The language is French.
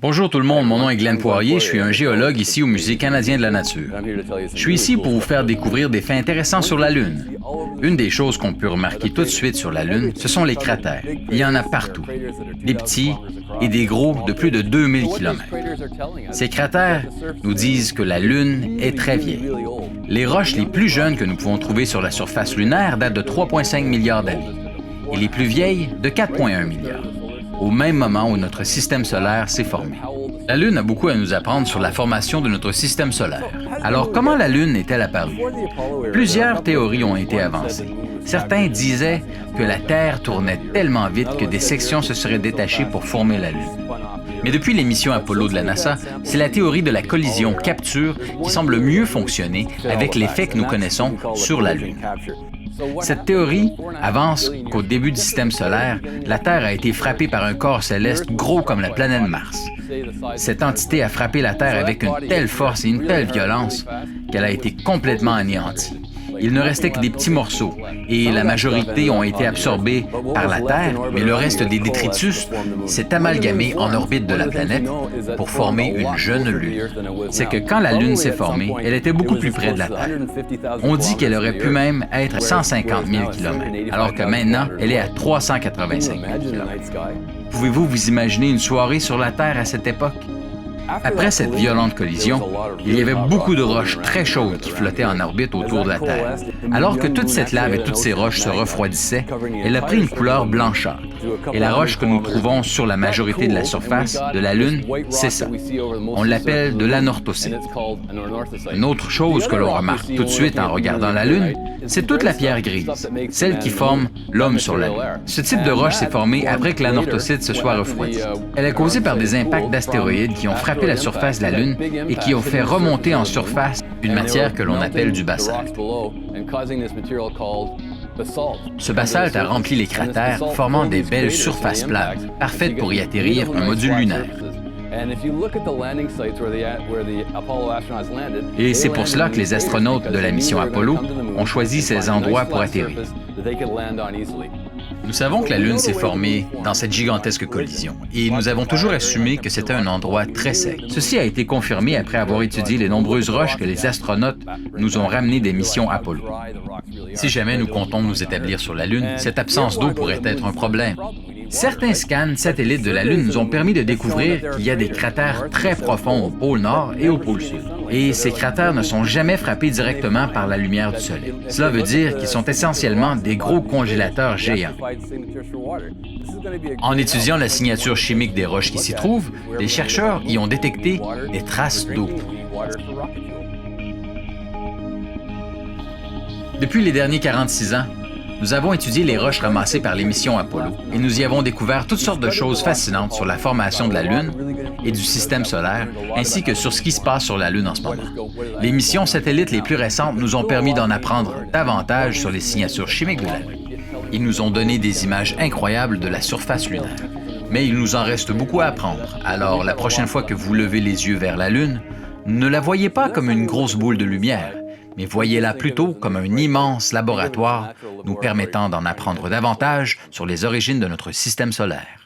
Bonjour tout le monde, mon nom est Glenn Poirier, je suis un géologue ici au Musée canadien de la nature. Je suis ici pour vous faire découvrir des faits intéressants sur la Lune. Une des choses qu'on peut remarquer tout de suite sur la Lune, ce sont les cratères. Il y en a partout, des petits et des gros de plus de 2000 km. Ces cratères nous disent que la Lune est très vieille. Les roches les plus jeunes que nous pouvons trouver sur la surface lunaire datent de 3,5 milliards d'années et les plus vieilles de 4,1 milliards. Au même moment où notre système solaire s'est formé. La Lune a beaucoup à nous apprendre sur la formation de notre système solaire. Alors, comment la Lune est-elle apparue? Plusieurs théories ont été avancées. Certains disaient que la Terre tournait tellement vite que des sections se seraient détachées pour former la Lune. Mais depuis les missions Apollo de la NASA, c'est la théorie de la collision-capture qui semble mieux fonctionner avec l'effet que nous connaissons sur la Lune. Cette théorie avance qu'au début du système solaire, la Terre a été frappée par un corps céleste gros comme la planète Mars. Cette entité a frappé la Terre avec une telle force et une telle violence qu'elle a été complètement anéantie. Il ne restait que des petits morceaux et la majorité ont été absorbés par la Terre, mais le reste des détritus s'est amalgamé en orbite de la planète pour former une jeune Lune. C'est que quand la Lune s'est formée, elle était beaucoup plus près de la Terre. On dit qu'elle aurait pu même être à 150 000 km, alors que maintenant, elle est à 385 000 km. Pouvez-vous vous imaginer une soirée sur la Terre à cette époque? Après cette violente collision, il y avait beaucoup de roches très chaudes qui flottaient en orbite autour de la Terre. Alors que toute cette lave et toutes ces roches se refroidissaient, elle a pris une couleur blanchâtre. Et la roche que nous trouvons sur la majorité de la surface de la Lune, c'est ça. On l'appelle de l'anorthosite. Une autre chose que l'on remarque tout de suite en regardant la Lune, c'est toute la pierre grise, celle qui forme l'homme sur la Lune. Ce type de roche s'est formé après que l'anorthosite se soit refroidi. Elle est causée par des impacts d'astéroïdes qui ont frappé la surface de la Lune et qui ont fait remonter en surface une matière que l'on appelle du basalte. Ce basalte a rempli les cratères, formant des belles surfaces plates, parfaites pour y atterrir un module lunaire. Et c'est pour cela que les astronautes de la mission Apollo ont choisi ces endroits pour atterrir. Nous savons que la Lune s'est formée dans cette gigantesque collision et nous avons toujours assumé que c'était un endroit très sec. Ceci a été confirmé après avoir étudié les nombreuses roches que les astronautes nous ont ramenées des missions Apollo. Si jamais nous comptons nous établir sur la Lune, cette absence d'eau pourrait être un problème. Certains scans satellites de la Lune nous ont permis de découvrir qu'il y a des cratères très profonds au pôle Nord et au pôle Sud. Et ces cratères ne sont jamais frappés directement par la lumière du Soleil. Cela veut dire qu'ils sont essentiellement des gros congélateurs géants. En étudiant la signature chimique des roches qui s'y trouvent, les chercheurs y ont détecté des traces d'eau. Depuis les derniers 46 ans, nous avons étudié les roches ramassées par les missions Apollo et nous y avons découvert toutes sortes de choses fascinantes sur la formation de la Lune et du système solaire, ainsi que sur ce qui se passe sur la Lune en ce moment. Les missions satellites les plus récentes nous ont permis d'en apprendre davantage sur les signatures chimiques de la Lune. Ils nous ont donné des images incroyables de la surface lunaire. Mais il nous en reste beaucoup à apprendre, alors la prochaine fois que vous levez les yeux vers la Lune, ne la voyez pas comme une grosse boule de lumière, mais voyez-la plutôt comme un immense laboratoire nous permettant d'en apprendre davantage sur les origines de notre système solaire.